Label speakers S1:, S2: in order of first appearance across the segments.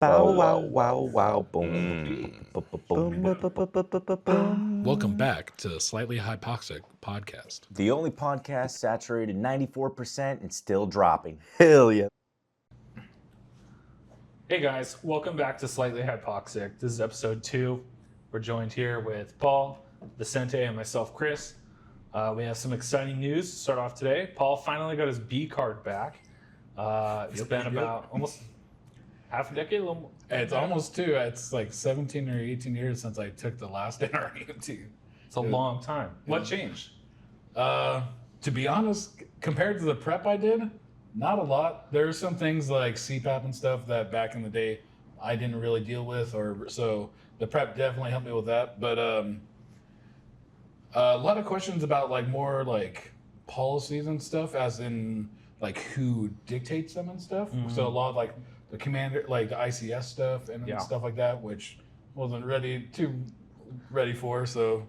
S1: Bow wow wow wow boom. Boom.
S2: Welcome back to the Slightly Hypoxic podcast.
S3: The only podcast saturated 94% and still dropping.
S1: Hell yeah.
S4: Hey guys, welcome back to Slightly Hypoxic. This is episode 2. We're joined here with Paul, Vicente, and myself, Chris. We have some exciting news to start off today. Paul finally got his B card back. It's been about almost half a decade. A little more.
S2: It's almost 2. It's like 17 or 18 years since I took the last NREMT.
S4: It's a long time. What changed?
S2: To be honest, compared to the prep I did, not a lot. There are some things like CPAP and stuff that back in the day I didn't really deal with, so the prep definitely helped me with that. But a lot of questions about like more like policies and stuff, as in like who dictates them and stuff.
S4: Mm-hmm.
S2: So a lot of like the commander, like the ICS stuff and
S4: Yeah.
S2: stuff like that, which wasn't too ready for. So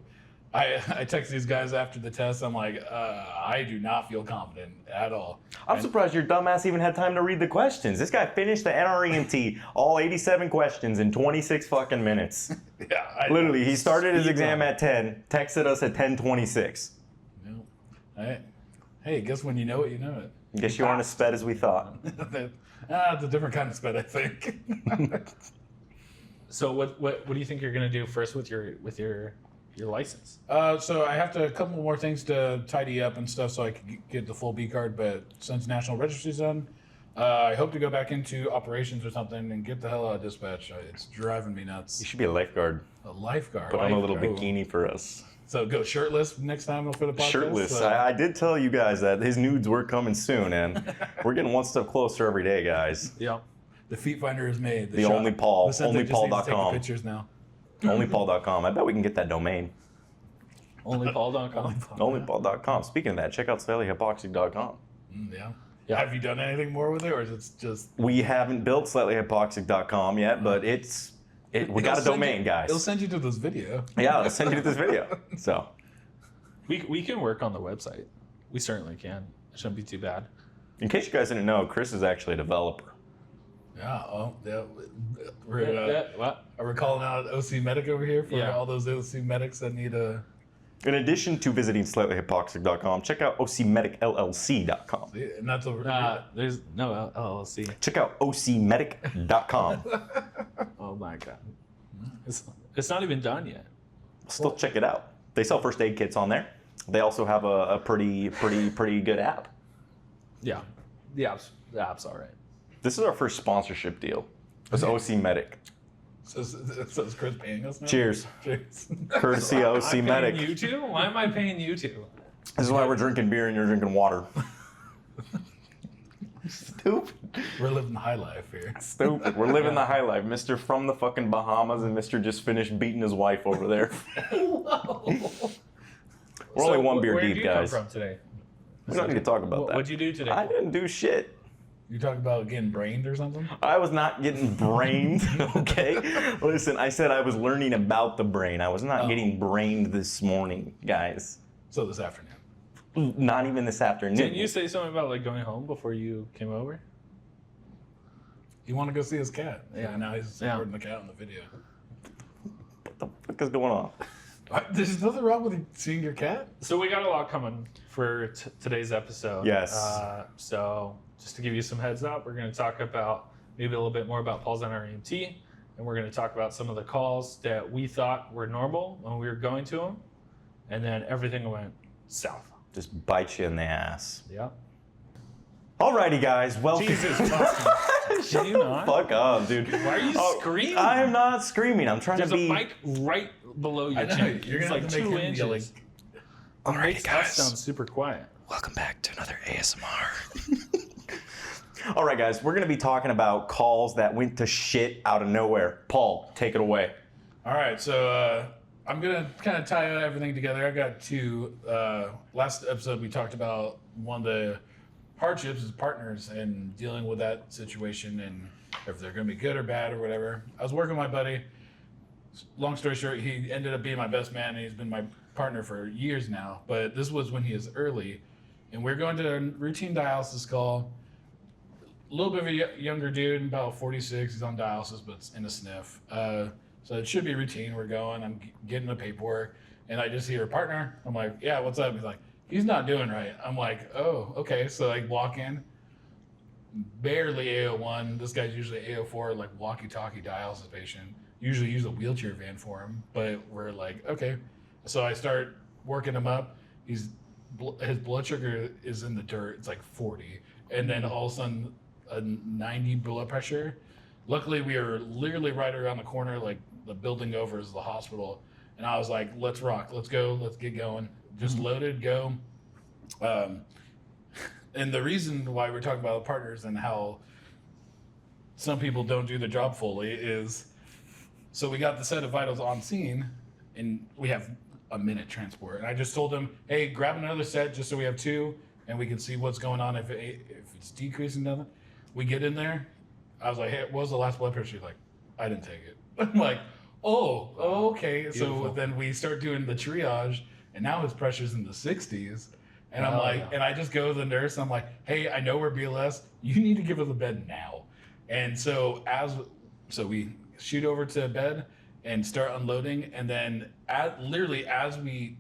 S2: I text these guys after the test. I'm like, I do not feel confident at all.
S1: I'm surprised your dumbass even had time to read the questions. This guy finished the NREMT, all 87 questions in 26 fucking minutes.
S2: Yeah,
S1: Literally, he started his
S2: Speed
S1: exam
S2: run.
S1: at 10, texted us at 10:26.
S2: Hey, guess when you know it, you know it.
S1: Guess you aren't as sped as we thought.
S2: It's a different kind of sped, I think.
S4: So what do you think you're gonna do first with your license?
S2: So I have a couple more things to tidy up and stuff so I can get the full B card. But since National Registry's done, I hope to go back into operations or something and get the hell out of dispatch. It's driving me nuts.
S1: You should be a lifeguard.
S2: A lifeguard.
S1: Put on a little
S2: Lifeguard.
S1: bikini for us.
S2: So go shirtless next time for the podcast.
S1: Shirtless.
S2: So-
S1: I did tell you guys that his nudes were coming soon, and we're getting one step closer every day, guys.
S4: Yeah.
S2: The feet finder is made.
S1: The only Paul.
S2: Vicente just needs to take the
S1: OnlyPaul.com.
S2: pictures now.
S1: OnlyPaul.com. I bet we can get that domain.
S4: OnlyPaul.com.
S1: OnlyPaul.com. Speaking of that, check out SlightlyHypoxic.com.
S2: Yeah.
S4: Yeah.
S2: Have you done anything more with it, or is it just?
S1: We haven't built SlightlyHypoxic.com yet, but we got a domain,
S2: It'll
S1: guys.
S2: send you to this video.
S1: Yeah, I'll send you to this video. So,
S4: We can work on the website. We certainly can. It shouldn't be too bad.
S1: in case you guys didn't know, Chris is actually a developer.
S2: Yeah. Oh, yeah.
S4: What?
S2: Are we calling out OC Medic over here for
S4: Yeah.
S2: all those OC medics that need a?
S1: In addition to visiting SlightlyHypoxic.com, check out OCMedicLLC.com.
S2: And that's a.
S4: There's no LLC.
S1: Check out OCMedic.com.
S4: Oh my god. It's not even done yet.
S1: Still check it out. They sell first aid kits on there. They also have a pretty good app.
S4: Yeah. The app's all right.
S1: This is our first sponsorship deal. It's OC Medic.
S2: So is Chris paying us now?
S1: Cheers.
S2: Cheers.
S1: Courtesy of OC
S4: I'm
S1: Medic.
S4: paying you two? Why am I paying you two?
S1: This is why we're drinking beer and you're drinking water. Stupid.
S2: We're living the high life here.
S1: Stupid. We're living the high life. Mr. from the fucking Bahamas and Mr. just finished beating his wife over there. We're only one beer
S4: where
S1: deep,
S4: did you
S1: guys.
S4: come from today?
S1: We don't need to talk about that.
S4: What'd you do today?
S1: I didn't do shit.
S2: You talk about getting brained or something?
S1: I was not getting brained, okay? Listen, I said I was learning about the brain. I was not getting brained this morning, guys.
S2: So this afternoon.
S1: Not even this afternoon.
S4: Didn't you say something about like going home before you came over?
S2: You want to go see his cat?
S4: Yeah.
S2: Now he's
S4: Yeah.
S2: recording the cat in the video.
S1: What the fuck is going on?
S2: There's nothing wrong with seeing your cat.
S4: So we got a lot coming for today's episode.
S1: Yes.
S4: So just to give you some heads up, we're going to talk about maybe a little bit more about Paul's NREMT, and we're going to talk about some of the calls that we thought were normal when we were going to them, and then everything went south.
S1: Just bite you in the ass.
S4: Yeah.
S1: Alrighty, guys. Welcome.
S4: Jesus fucking. Can you not?
S1: Fuck up, dude.
S4: Why are you screaming?
S1: I am not screaming. I'm trying
S4: There's
S1: to
S4: a
S1: be.
S4: mic right below your
S2: I know,
S4: chin.
S2: you're
S4: It's
S2: gonna
S4: like
S2: have to make
S4: 2
S2: him yell,
S4: inches.
S2: like,
S1: Alrighty,
S4: Makes us sound super quiet.
S1: Welcome back to another ASMR. All right, guys. We're gonna be talking about calls that went to shit out of nowhere. Paul, take it away.
S2: All right, so I'm gonna kind of tie everything together. I got 2. Last episode we talked about one of the hardships as partners and dealing with that situation and if they're gonna be good or bad or whatever. I was working with my buddy. Long story short, he ended up being my best man, and he's been my partner for years now. But this was when he was early, and we're going to a routine dialysis call. little bit of a younger dude, about 46. He's on dialysis, but it's in a sniff. So it should be routine. We're going. I'm getting the paperwork, and I just hear partner. I'm like, yeah, what's up? He's like, he's not doing right. I'm like, oh, okay. So I walk in, barely AO1. This guy's usually AO4, like walkie-talkie dialysis patient. Usually use a wheelchair van for him, but we're like, okay. So I start working him up. His blood sugar is in the dirt. It's like 40, and then all of a sudden a 90 blood pressure. Luckily, we are literally right around the corner. Like the building over is the hospital, and I was like, let's rock, let's go, let's get going. Just loaded, go. And the reason why we're talking about the partners and how some people don't do the job fully is, so we got the set of vitals on scene, and we have a minute transport. And I just told him, hey, grab another set just so we have two, and we can see what's going on if it's decreasing nothing. We get in there. I was like, hey, what was the last blood pressure? He's like, I didn't take it. I'm like, oh, okay.
S4: Beautiful.
S2: So then we start doing the triage, and now his pressure's in the 60s. And I'm like, and I just go to the nurse. I'm like, hey, I know we're BLS. You need to give us a bed now. And so we shoot over to bed and start unloading. And then literally as we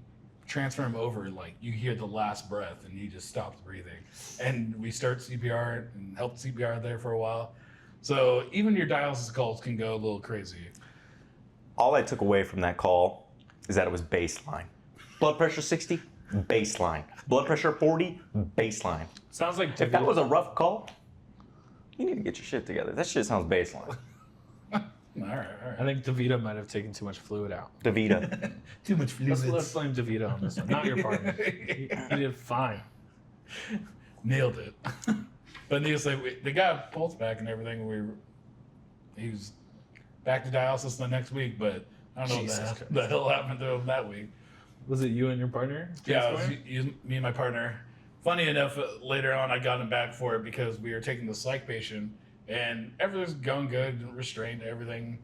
S2: transfer him over, like you hear the last breath and he just stops breathing. And we start CPR and help CPR there for a while. So even your dialysis calls can go a little crazy.
S1: All I took away from that call is that it was baseline. Blood pressure 60, baseline. Blood pressure 40, baseline.
S4: Sounds like
S1: If that was a rough call, you need to get your shit together. That shit sounds baseline.
S2: All right.
S4: I think DeVito might have taken too much fluid out.
S1: DeVita.
S2: Too much
S4: Let's blame DeVito on this one, not your partner. He did fine.
S2: Nailed it. But needless to say, they got pulse back and everything. He was back to dialysis the next week, but I don't know
S4: Jesus
S2: what the hell happened to him that week.
S4: Was it you and your partner?
S2: Yeah, it was me and my partner. Funny enough, later on I got him back for it because we were taking the psych patient and everything's going good, restrained, everything.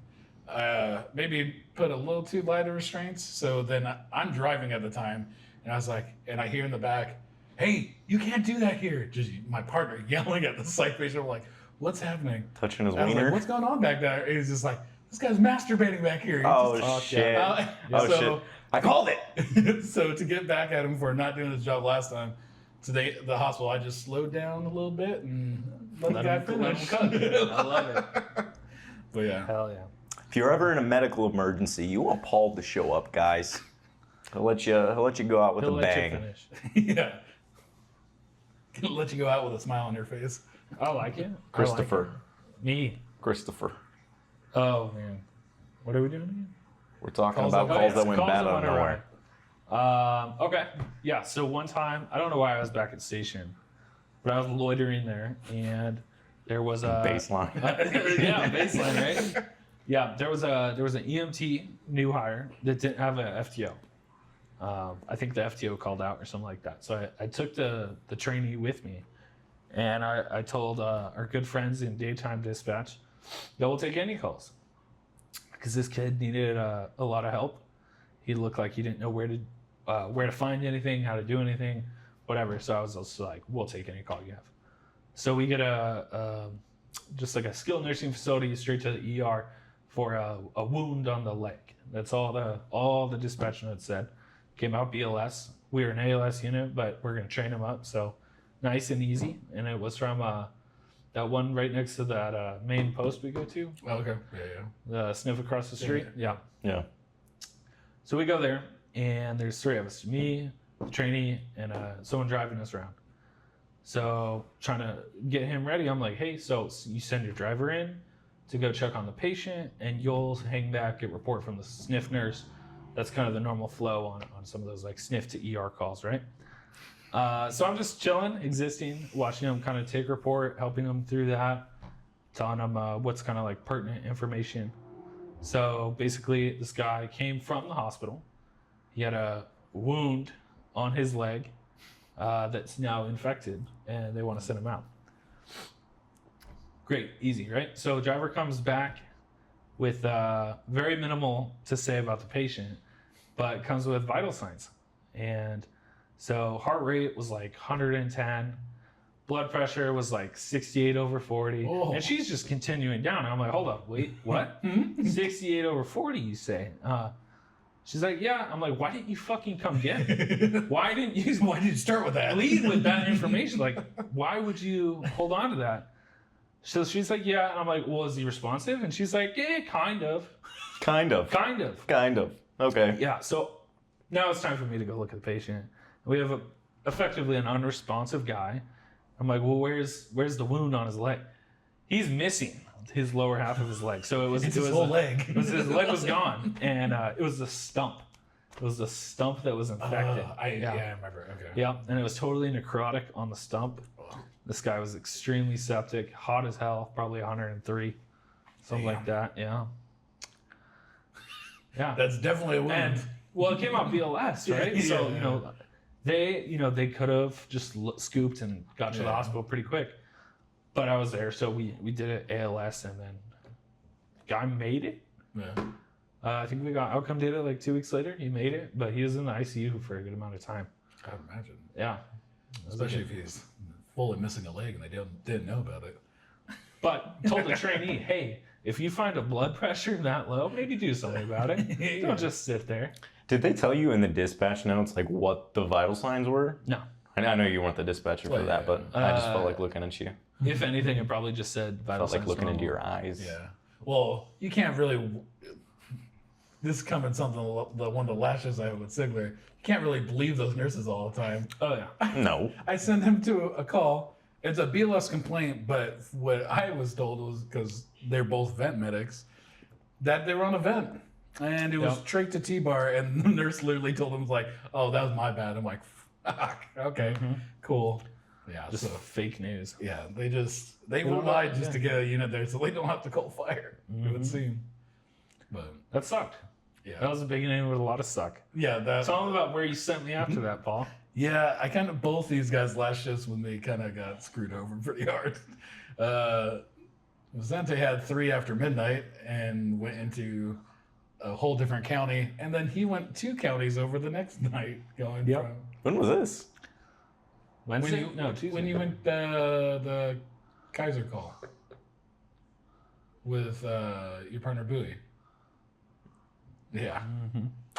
S2: Maybe put a little too light of restraints. So then I'm driving at the time and I was like, and I hear in the back, hey, you can't do that here. Just my partner yelling at the psych patient. I'm like, what's happening?
S1: Touching his
S2: I was
S1: wiener.
S2: like, what's going on back there? And he's just like, this guy's masturbating back here. He
S1: Oh,
S2: just-
S1: shit. Oh,
S2: so-
S1: shit. I called it.
S2: So to get back at him for not doing his job last time, today the hospital, I just slowed down a little bit and let the guy finish.
S4: I love it.
S2: But yeah,
S4: Hell yeah.
S1: If you're ever in a medical emergency, you want Paul to show up, guys. He'll let you go out with
S4: He'll
S1: a
S4: let
S1: bang.
S4: you finish.
S2: yeah. He'll let you go out with a smile on your face.
S4: I like it.
S1: Christopher.
S4: Me.
S1: Christopher.
S4: Oh man. What are we doing again?
S1: We're talking
S2: Calls
S1: about
S2: that-
S1: calls that went
S4: Calls
S1: bad
S4: that
S1: out of
S4: went
S1: nowhere.
S4: Okay. Yeah. So one time, I don't know why I was back at station, but I was loitering there, and there was a
S1: Baseline.
S4: yeah, baseline, right? Yeah, there was an EMT new hire that didn't have an FTO. I think the FTO called out or something like that. So I took the trainee with me, and I told our good friends in daytime dispatch that we'll take any calls, because this kid needed a lot of help. He looked like he didn't know where to find anything, how to do anything, whatever. So I was just like, we'll take any call you have. So we get just like a skilled nursing facility straight to the ER for a wound on the leg. That's all the dispatch notes said. Came out BLS. We were an ALS unit, but we're gonna train him up. So nice and easy. And it was from that one right next to that main post we go to,
S2: Okay. Yeah.
S4: the sniff across the street. Yeah.
S1: Yeah.
S4: So we go there, and there's three of us: me, the trainee, and someone driving us around. So trying to get him ready, I'm like, hey, so you send your driver in to go check on the patient, and you'll hang back, get report from the sniff nurse. That's kind of the normal flow on some of those like sniff to ER calls, right? So I'm just chilling, existing, watching him kind of take report, helping him through that, telling him what's kind of like pertinent information. So basically, this guy came from the hospital. He had a wound on his leg that's now infected, and they want to send him out. Great, easy, right? So driver comes back with very minimal to say about the patient, but comes with vital signs. And so heart rate was like 110, blood pressure was like 68/40, and she's just continuing down. And I'm like, hold up, wait, what? 68/40, you say? She's like, yeah. I'm like, why didn't you fucking come get me? Why didn't you
S2: start with that?
S4: lead with that information? Like, why would you hold on to that? So she's like, yeah. And I'm like, well, is he responsive? And she's like, yeah, kind of.
S1: Kind of. Okay.
S4: Yeah. So now it's time for me to go look at the patient. We have effectively an unresponsive guy. I'm like, well, where's the wound on his leg? He's missing his lower half of his leg. So it was
S2: his whole leg.
S4: His leg was gone, and it was the stump. It was the stump that was infected.
S2: I remember. Okay.
S4: Yeah, and it was totally necrotic on the stump. This guy was extremely septic, hot as hell, probably 103, something like that. Yeah. Yeah.
S2: That's definitely a wound.
S4: And well, it came out BLS, right? So they could have just scooped and got to the hospital pretty quick. But I was there, so we did it ALS, and then guy made it.
S2: Yeah.
S4: I think we got outcome data like 2 weeks later. He made it, but he was in the ICU for a good amount of time.
S2: I would imagine.
S4: Yeah.
S2: Especially if he's fully missing a leg and they didn't know about it.
S4: But told the trainee, hey, if you find a blood pressure that low, maybe do something about it. Don't just sit there.
S1: Did they tell you in the dispatch notes like what the vital signs were?
S4: No.
S1: I know you weren't the dispatcher for that, but I just felt like looking at you.
S4: If anything, it probably just said vital
S1: Felt like
S4: signs
S1: looking into
S4: normal.
S1: your eyes.
S2: Yeah. Well, you can't really. This is coming something the one of the last shows I had with Sigler. You can't really believe those nurses all the time.
S4: Oh yeah.
S1: No.
S2: I sent him to a call. It's a BLS complaint, but what I was told was because they're both vent medics that they were on a vent, and it was straight to T-bar, and the nurse literally told him like, "Oh, that was my bad." I'm like, "Fuck, okay, cool." Yeah,
S4: Just
S2: so
S4: fake news.
S2: yeah, they will lie just to get a unit there, so they don't have to call fire. It would seem, but
S4: That sucked.
S2: yeah,
S4: That was a beginning with a lot of suck.
S2: yeah, that.
S4: Tell them about where you sent me after that, Paul.
S2: Yeah, I kind of both these guys last shifts with me kind of got screwed over pretty hard. Vicente had 3 after midnight and went into a whole different county, and then he went 2 counties over the next night going from
S1: When was this?
S4: Wednesday? No, Tuesday.
S2: when you went the Kaiser call with your partner Bowie. Yeah.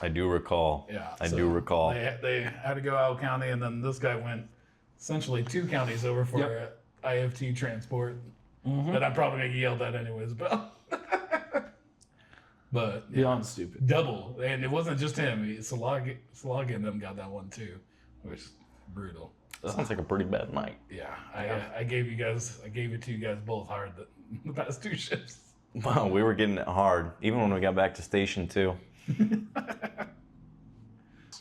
S1: I do recall.
S2: Yeah,
S1: I
S2: so
S1: do recall.
S2: They had to go out county, and then this guy went essentially 2 counties over for IFT transport. That I'm probably gonna get yelled at anyways, but but
S4: Beyond stupid.
S2: double, and it wasn't just him. Salag and them got that one too, which is brutal.
S1: Sounds like a pretty bad night.
S2: Yeah, I gave it to you guys both hard the past 2 shifts.
S1: Wow, we were getting it hard, even when we got back to station 2.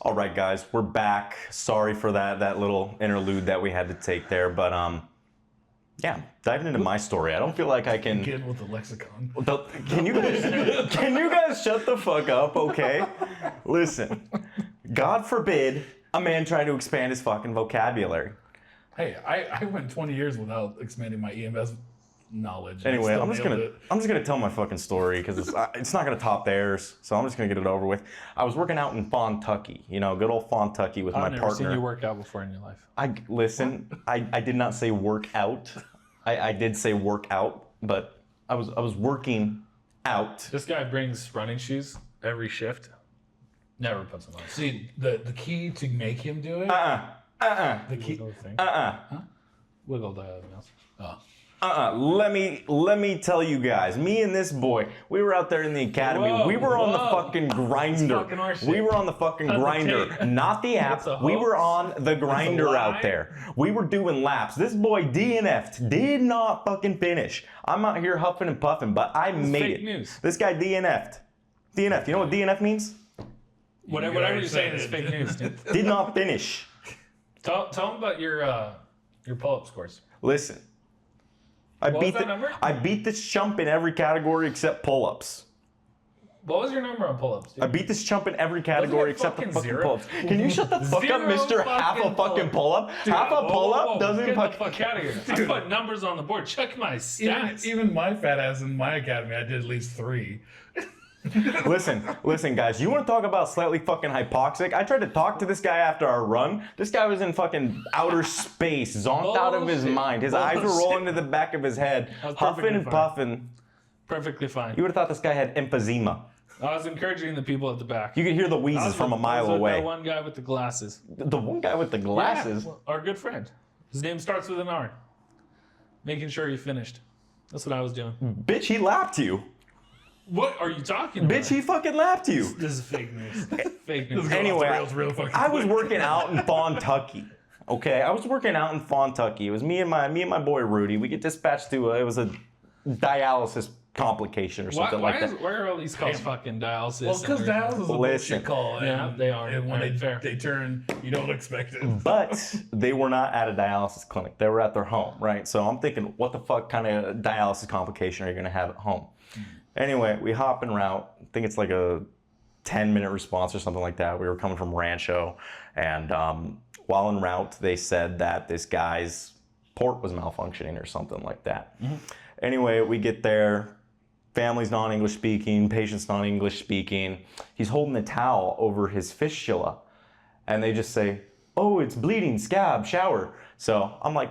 S1: All right, guys, we're back. Sorry for that little interlude that we had to take there, but yeah, diving into my story. I don't feel like I can.
S2: Again with the lexicon.
S1: Can you guys shut the fuck up, okay? Listen, God forbid a man try to expand his fucking vocabulary.
S2: Hey, I went 20 years without expanding my EMS knowledge.
S1: Anyway,
S2: I
S1: I'm just gonna tell my fucking story because it's not gonna top theirs. So I'm just gonna get it over with. I was working out in Fontucky, good old Fontucky with my
S4: I've never seen
S1: partner.
S4: you work out before in your life.
S1: I did not say work out. I did say work out, but I was working out.
S4: This guy brings running shoes every shift. Never puts them on.
S2: See, the key to make him do it. The key.
S4: Wiggle the thing. Wiggle the mouse.
S1: Let me tell you guys, me and this boy, we were out there in the academy.
S4: Whoa,
S1: we were on the
S4: whoa.
S1: fucking grinder.
S4: fucking our shit.
S1: We were on the fucking
S4: That's the
S1: grinder,
S4: tape.
S1: not the app.
S4: It's a
S1: We were
S4: hoax.
S1: on the grinder out
S4: lie.
S1: there. We were doing laps. This boy DNF'd, did not fucking finish. I'm out here huffing and puffing, but I made
S4: fake
S1: it.
S4: news.
S1: This guy DNF'd. DNF. You know what DNF means?
S4: Whatever you're saying is fake news, dude.
S1: Did not finish.
S4: Tell him about your pull-up scores.
S1: Listen. I
S4: What was that number?
S1: I beat this chump in every category except pull-ups.
S4: What was your number on pull-ups, dude?
S1: I beat this chump in every category except the
S4: fucking
S1: fucking
S4: zero?
S1: pull-ups. Can you shut the fuck up,
S4: Zero
S1: Mr. Half a
S4: fucking
S1: fucking pull-up?
S4: Dude,
S1: Half a
S4: whoa, whoa,
S1: pull-up
S4: whoa.
S1: doesn't
S4: Get
S1: fucking...
S4: the fuck out of here. I put numbers on the board. Check my stats.
S2: Even my fat ass in my academy, I did at least 3.
S1: Listen, guys. You want to talk about slightly fucking hypoxic? I tried to talk to this guy after our run. This guy was in fucking outer space, zonked out of his mind. His eyes were rolling to the back of his head, huffing and puffing.
S4: Perfectly fine.
S1: You would have thought this guy had emphysema.
S4: I was encouraging the people at the back.
S1: You could hear the wheezes from a mile away.
S4: That one guy with the glasses.
S1: The one guy with the glasses?
S4: Yeah, our good friend. His name starts with an R. Making sure he finished. That's what I was doing.
S1: Bitch, he lapped you.
S4: What are you talking about?
S1: Bitch, he fucking lapped you.
S4: This is fake news. Fake news.
S1: Anyway,
S2: real fucking
S1: I was
S2: quick.
S1: working out in Fontucky. Okay, I was working out in Fontucky. It was me and my boy Rudy. We get dispatched to it was a dialysis complication or something like that.
S4: Why are all these calls fucking dialysis?
S2: Well, because dialysis is a
S1: Listen.
S2: bullshit call.
S4: Yeah, they are.
S2: And when
S4: Fair.
S2: they turn, you don't expect it.
S1: But they were not at a dialysis clinic. They were at their home, right? So I'm thinking, what the fuck kind of dialysis complication are you going to have at home? Anyway, we hop en route. I think it's like a 10-minute response or something like that. We were coming from Rancho. And while en route, they said that this guy's port was malfunctioning or something like that. Anyway, we get there. Family's non-English speaking, patient's non-English speaking. He's holding a towel over his fistula. And they just say, oh, it's bleeding, scab, shower. So I'm like,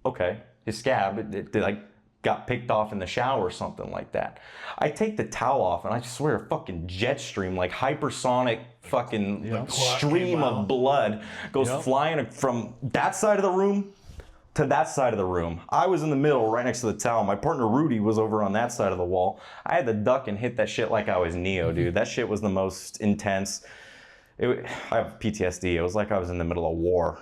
S1: okay, his scab, it like got picked off in the shower or something like that. I take the towel off and I swear a fucking jet stream, like hypersonic fucking like, stream of blood goes flying from that side of the room to that side of the room. I was in the middle, right next to the towel. My partner Rudy was over on that side of the wall. I had to duck and hit that shit like I was Neo, dude. That shit was the most intense. I have PTSD. It was like I was in the middle of war.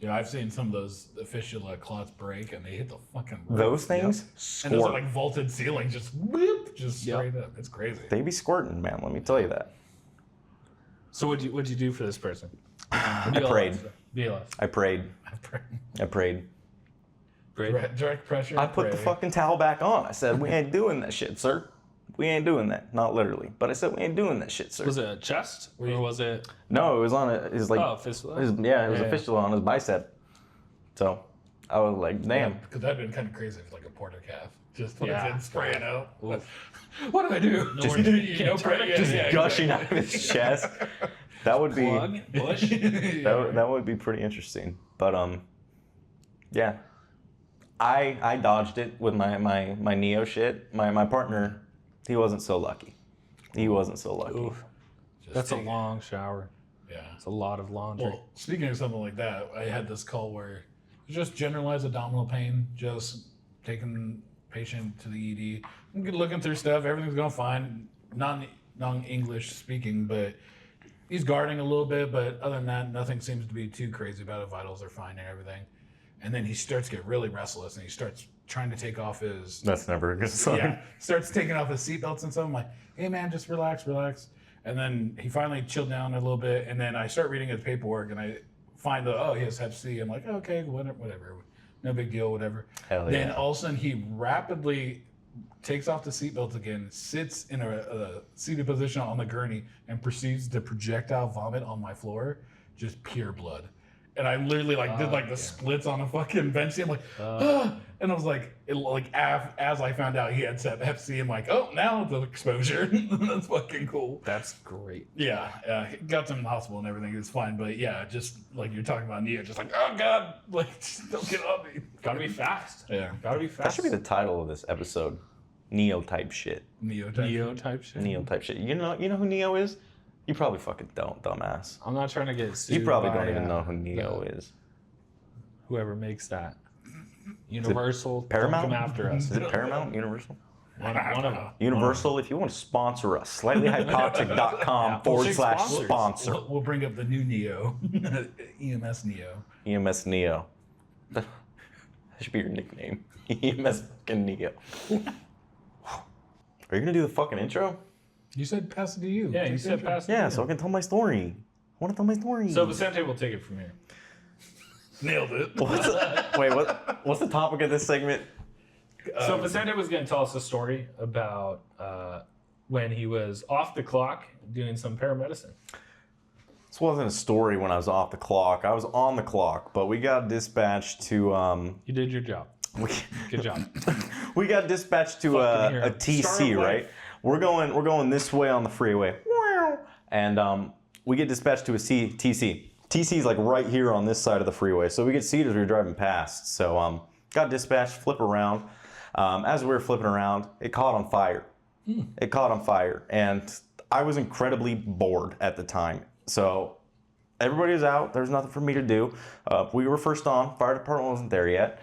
S2: Yeah, I've seen some of those fistula clots break and they hit the fucking roof.
S1: Those things?
S2: And those are
S1: Squirt.
S2: like vaulted ceilings, just whoop, just straight up. It's crazy.
S1: They be squirting, man. Let me tell you that.
S4: So what'd you do for this person?
S1: I prayed.
S4: BLS.
S1: I prayed. I prayed.
S2: Direct pressure.
S1: I put the fucking towel back on. I said, we ain't doing that shit, sir. We ain't doing that. Not literally. But I said, we ain't doing that shit, sir.
S4: Was it a chest or was it?
S1: No, it was on his like.
S4: Fistula.
S1: It was a fistula on his bicep. So I was like, damn.
S2: Because that'd been kind of crazy if like a porter calf. Just put
S4: Yeah.
S2: it in, spraying out. What do I do?
S1: Just-
S2: Just
S1: Gushing out of his chest. That would be
S4: Plug, bush.
S1: that would be pretty interesting. But yeah. I dodged it with my Neo shit. My partner, he wasn't so lucky. He wasn't so lucky.
S4: Oof. That's a long shower.
S2: Yeah.
S4: It's a lot of laundry.
S2: Well, speaking of something like that, I had this call where it was just generalized abdominal pain, just taking patient to the ED, looking through stuff, everything's going fine, non-English speaking, but he's guarding a little bit, but other than that, nothing seems to be too crazy about it. Vitals are fine and everything. And then he starts to get really restless and he starts trying to take off his...
S1: That's never a good sign.
S2: Yeah, starts taking off his seatbelts and stuff. I'm like, hey man, just relax. And then he finally chilled down a little bit. And then I start reading his paperwork and I find he has Hep C. I'm like, okay, whatever. No big deal, whatever.
S1: Hell yeah.
S2: Then all of a sudden he rapidly takes off the seatbelt again, sits in a seated position on the gurney and proceeds to projectile vomit on my floor. Just pure blood. And I literally did the splits on a fucking bench. I'm like, and I was like, as I found out he had Hep C, I'm like, oh, now the exposure. That's fucking cool.
S4: That's great.
S2: Yeah, got to him in the hospital and everything. It was fine, but yeah, just like you're talking about Neo, just like, oh god, like just don't get on me.
S4: Gotta be fast.
S2: Yeah,
S4: Gotta be fast.
S1: That should be the title of this episode. Neo type shit.
S2: Neo type.
S4: Neo type shit.
S1: Neo type shit. You know who Neo is? You probably fucking don't, dumbass.
S4: I'm not trying to get sued.
S1: You probably
S4: by,
S1: don't even know who Neo is.
S4: Whoever makes that. Universal.
S1: Paramount?
S4: Don't come after us.
S1: Is it Paramount? Universal?
S4: One of them.
S1: Universal, if you want to sponsor us, slightlyhypoxic.com /sponsor.
S2: We'll bring up the new Neo, EMS Neo.
S1: EMS Neo. That should be your nickname. EMS fucking Neo. Are you gonna do the fucking intro?
S2: You said pass it to you.
S4: Yeah, you said pass it.
S1: Yeah, so I can tell my story. I want to tell my story.
S4: So Vicente will take it from here.
S2: Nailed it.
S1: What's the topic of this segment?
S4: So Vicente was going to tell us a story about when he was off the clock doing some paramedicine.
S1: This wasn't a story when I was off the clock. I was on the clock, but we got dispatched to...
S4: You did your job. Good job.
S1: We got dispatched to
S4: Fucking
S1: a
S4: hero. Star
S1: TC,
S4: of life.
S1: right? we're going this way on the freeway, and we get dispatched to a TC. TC is like right here on this side of the freeway, so we get seated as we were driving past. So got dispatched, flip around. As we were flipping around, it caught on fire. It caught on fire, and I was incredibly bored at the time. So everybody was out. There was nothing for me to do. We were first on. Fire department wasn't there yet.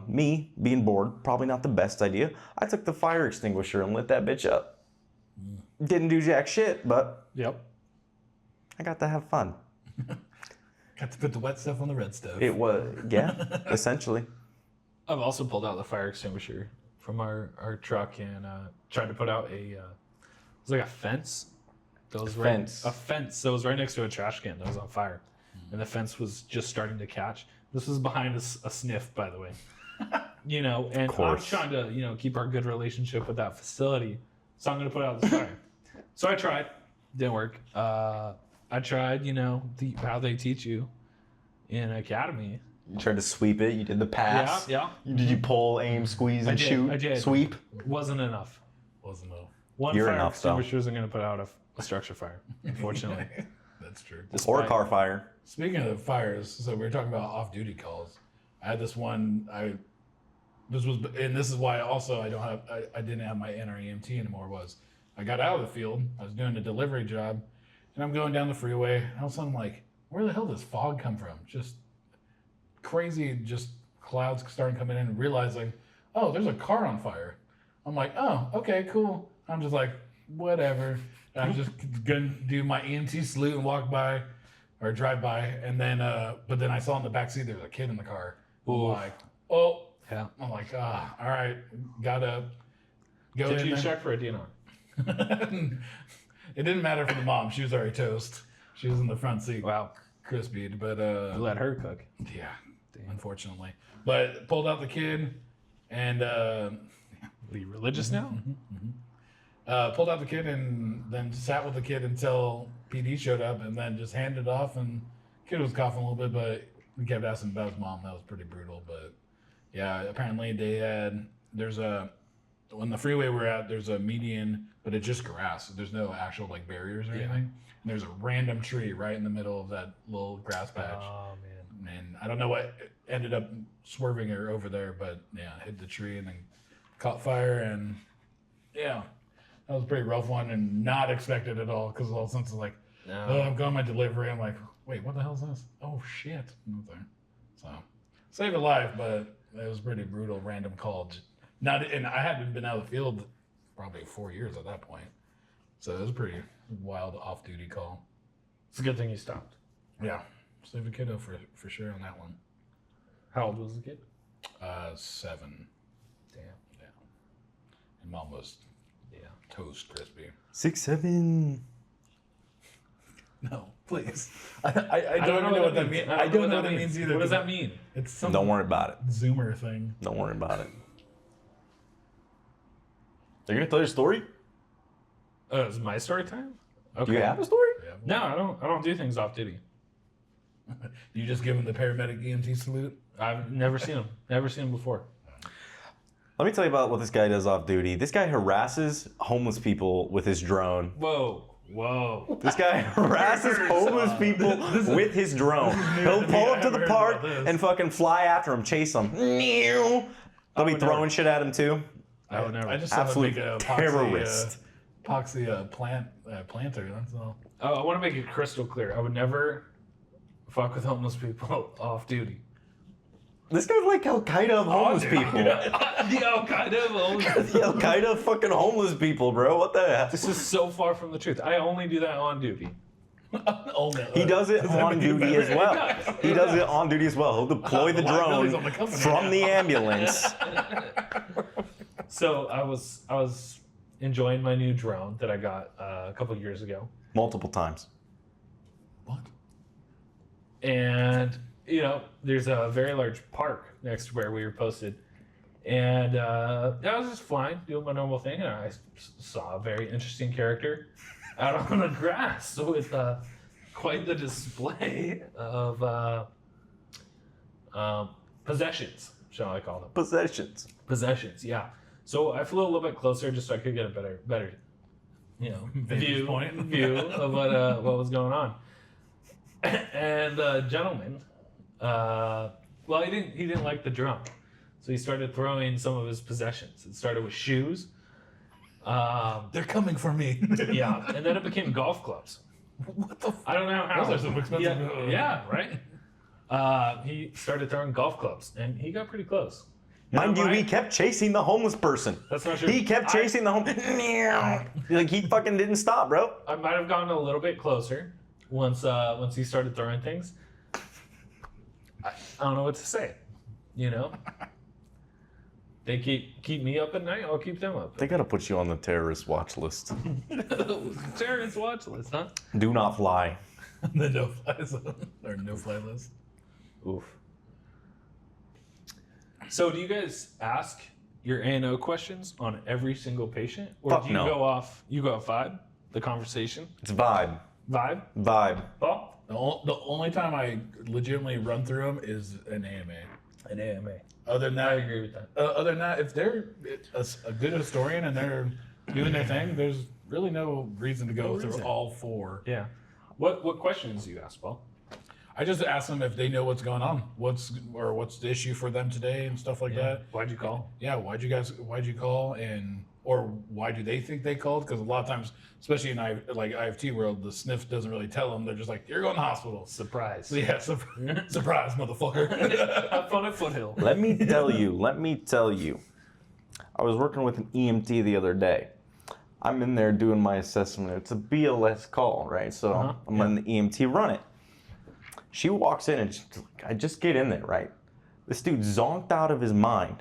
S1: Me being bored, probably not the best idea. I took the fire extinguisher and lit that bitch up. Didn't do jack shit, but
S4: Yep.
S1: I got to have fun.
S2: Got to put the wet stuff on the red stuff.
S1: It was, yeah, essentially.
S4: I've also pulled out the fire extinguisher from our truck and tried to put out it was like a fence. That was
S1: fence.
S4: A fence that was right next to a trash can that was on fire. And the fence was just starting to catch. This was behind a sniff, by the way. And I'm trying to, keep our good relationship with that facility. So I'm going to put out this fire. So I tried. Didn't work. I tried, how they teach you in academy.
S1: You tried to sweep it. You did the pass.
S4: Yeah.
S1: Did you pull, aim, squeeze, and shoot?
S4: I did.
S1: Sweep?
S4: Wasn't enough.
S2: Wasn't though.
S4: One
S1: You're
S4: fire
S1: enough, though.
S4: extinguisher isn't going to put out a structure fire, unfortunately.
S2: That's true.
S1: Or a car fire.
S2: Speaking of fires, so we were talking about off-duty calls. I had this one. This is why also I didn't have my NREMT anymore. Was I got out of the field. I was doing a delivery job, and I'm going down the freeway. And all of a sudden, I'm like, where the hell does fog come from? Just crazy, just clouds starting coming in, and realizing, oh, there's a car on fire. I'm like, oh, okay, cool. I'm just like, whatever. I'm just gonna do my EMT salute and walk by or drive by, and then but then I saw in the back seat there was a kid in the car. I'm like, oh,
S4: Yeah.
S2: I'm like, all right, gotta go.
S4: Did
S2: in
S4: you
S2: there.
S4: check for a DNR?
S2: It didn't matter for the mom; she was already toast. She was in the front seat,
S4: Wow.
S2: crispy. But
S4: You let her cook.
S2: yeah, unfortunately. But pulled out the kid, and
S4: Are you religious now?
S2: pulled out the kid, and then sat with the kid until PD showed up, and then just handed off. And kid was coughing a little bit, but we kept asking about his mom. That was pretty brutal. But yeah, apparently on the freeway we're at, there's a median, but it's just grass. There's no actual like barriers or anything. And there's a random tree right in the middle of that little grass patch.
S4: Oh, man.
S2: And I don't know what ended up swerving her over there, but yeah, hit the tree and then caught fire. And yeah, that was a pretty rough one and not expected at all, because all of a sudden it's like,
S4: No.
S2: oh, I'm going my delivery. I'm like, wait, what the hell is this? Oh shit. So saved a life, but it was pretty brutal, random call. And I hadn't been out of the field probably 4 years at that point. So it was a pretty wild off-duty call.
S4: It's a good thing you stopped.
S2: Yeah, saved a kiddo for sure on that one.
S4: How old was the kid?
S2: 7.
S4: Damn.
S2: Yeah. And mom was
S4: Yeah.
S2: toast crispy.
S1: 6, 7.
S2: No, please. I don't even know what that means. I don't know what that means either.
S4: What does that mean?
S2: It's some
S1: Don't worry about it.
S2: Zoomer thing.
S1: Don't worry about it. Are you gonna tell your story?
S4: It's my story time? Okay.
S1: Do you have a story?
S2: Yeah.
S4: No, I don't do things off duty.
S2: You just give him the paramedic EMT salute?
S4: I've never seen him. Never seen him before.
S1: Let me tell you about what this guy does off duty. This guy harasses homeless people with his drone.
S4: Whoa.
S1: This guy harasses homeless people with his drone. He'll pull up to the park and fucking fly after him, chase them. They'll be throwing shit at him too.
S4: I would never.
S2: I just
S1: Absolute
S2: saw him make a
S1: terrorist.
S2: epoxy planter. That's all.
S4: I want to make it crystal clear. I would never fuck with homeless people off duty.
S1: This guy's like Al Qaeda of homeless people.
S4: The Al Qaeda of homeless.
S1: The Al Qaeda of fucking homeless people, bro. What the heck?
S4: This is so far from the truth. I only do that on duty.
S1: He does it on duty as well. He does it on duty as well. He'll deploy the
S2: liability's on
S1: drone
S2: the company
S1: from
S2: now.
S1: the ambulance.
S4: So I was enjoying my new drone that I got a couple years ago,
S1: Multiple times.
S2: What?
S4: and there's a very large park next to where we were posted, and I was just flying, doing my normal thing, and I saw a very interesting character out on the grass with quite the display of possessions, shall I call them?
S1: Possessions.
S4: Possessions, yeah. So I flew a little bit closer just so I could get a better
S2: Vantage point.
S4: view of what was going on. And gentleman, well, he didn't like the drum, so he started throwing some of his possessions. It started with shoes.
S2: They're coming for me.
S4: Yeah, and then it became golf clubs.
S2: What the?
S4: I don't know how.
S2: Those are some expensive.
S4: Yeah, right. He started throwing golf clubs, and he got pretty close.
S1: Mind you,
S4: Right?
S1: he kept chasing the homeless person.
S4: That's not true.
S1: He kept chasing the homeless. Like he fucking didn't stop, bro.
S4: I might have gotten a little bit closer once he started throwing things. I don't know what to say. They keep me up at night. I'll keep them up.
S1: They gotta put you on the terrorist watch list.
S4: Terrorist watch list, huh?
S1: Do not fly.
S2: The no-fly zone or no-fly list.
S1: Oof.
S4: So, do you guys ask your A&O questions on every single patient, or
S1: Fuck
S4: do you
S1: no.
S4: go off vibe, the conversation
S1: It's vibe.
S4: vibe?
S1: Vibe.
S4: Paul?
S2: The only time I legitimately run through them is an AMA.
S4: An AMA.
S2: Other than
S4: I
S2: that,
S4: agree with that.
S2: other than that, if they're a good historian and they're doing their thing, there's really no reason to go through all four.
S4: Yeah. What questions do you ask, Paul?
S2: I just ask them if they know what's going on, what's the issue for them today and stuff like that.
S4: Why'd you call?
S2: Yeah, why'd you call, or why do they think they called? Because a lot of times, especially in IFT world, the sniff doesn't really tell them. They're just like, you're going to the hospital.
S4: Surprise.
S2: So yeah, surprise, motherfucker.
S4: Have fun at Foothill.
S1: Let me tell you. I was working with an EMT the other day. I'm in there doing my assessment. It's a BLS call, right? So I'm letting the EMT run it. She walks in and I just get in there, right? This dude zonked out of his mind.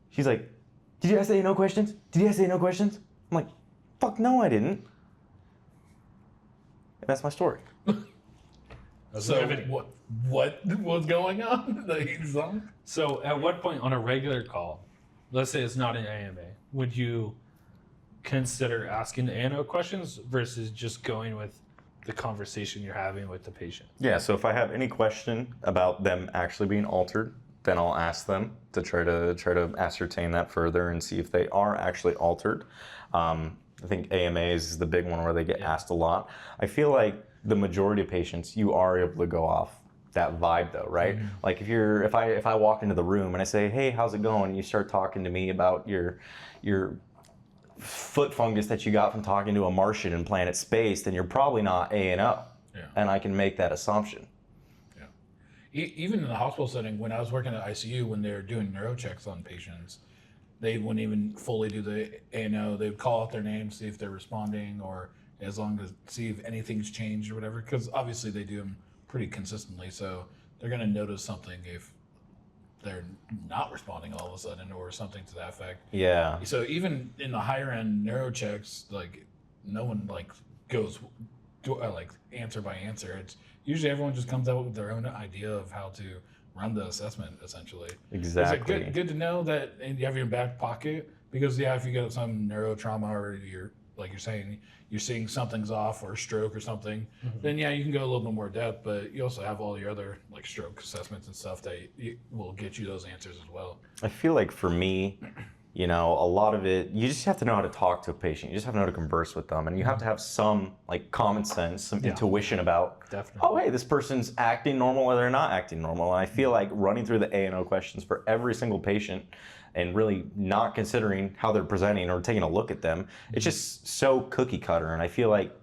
S1: She's like, did you ask no questions? Did you ask no questions? I'm like, fuck no, I didn't. And that's my story.
S2: So what was going on?
S4: So at what point on a regular call, let's say it's not an AMA, would you consider asking the ANO questions versus just going with the conversation you're having with the patient?
S1: Yeah, so if I have any question about them actually being altered, then I'll ask them to try to ascertain that further and see if they are actually altered. I think AMAs is the big one where they get asked a lot. I feel like the majority of patients, you are able to go off that vibe though, right?
S2: Mm-hmm.
S1: Like if I walk into the room and I say, hey, how's it going? You start talking to me about your foot fungus that you got from talking to a Martian in Planet Space, then you're probably not A&O.
S2: Yeah.
S1: And I can make that assumption.
S2: Yeah. Even in the hospital setting, when I was working at ICU, when they're doing neuro checks on patients, they wouldn't even fully do the ANO. They'd call out their name, see if they're responding, or as long as see if anything's changed or whatever. Because obviously they do them pretty consistently, so they're gonna notice something if they're not responding all of a sudden or something to that effect.
S1: Yeah.
S2: So even in the higher end neuro checks, like no one goes answer by answer. It's usually everyone just comes out with their own idea of how to run the assessment essentially.
S1: Exactly.
S2: Is it good to know that you have your back pocket? Because if you get some neuro trauma or you're saying you're seeing something's off or a stroke or something, then yeah, you can go a little bit more depth, but you also have all your other stroke assessments and stuff that will get you those answers as well.
S1: I feel like for me, a lot of it, you just have to know how to talk to a patient. You just have to know how to converse with them. And you have to have some common sense, some intuition about,
S4: Definitely.
S1: oh, hey, this person's acting normal or they're not acting normal. And I feel like running through the A&O questions for every single patient and really not considering how they're presenting or taking a look at them, it's just so cookie cutter. And I feel like,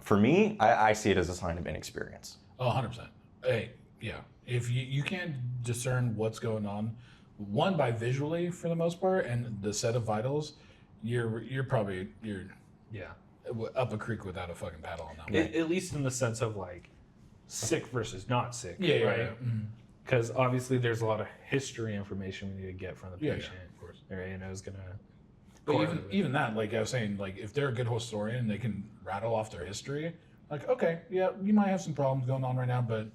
S1: for me, I see it as a sign of inexperience.
S2: Oh, 100%. Hey, yeah. If you can't discern what's going on, one, by visually for the most part, and the set of vitals, you're probably up a creek without a fucking paddle on that one.
S4: At least in the sense of sick versus not sick,
S2: Yeah,
S4: right?
S2: yeah. Mm-hmm.
S4: Because obviously there's a lot of history information we need to get from the
S2: Yeah,
S4: patient.
S2: of course.
S4: Their A&O is gonna.
S2: But even that, like I was saying, if they're a good historian, they can rattle off their history. Okay, yeah, you might have some problems going on right now, but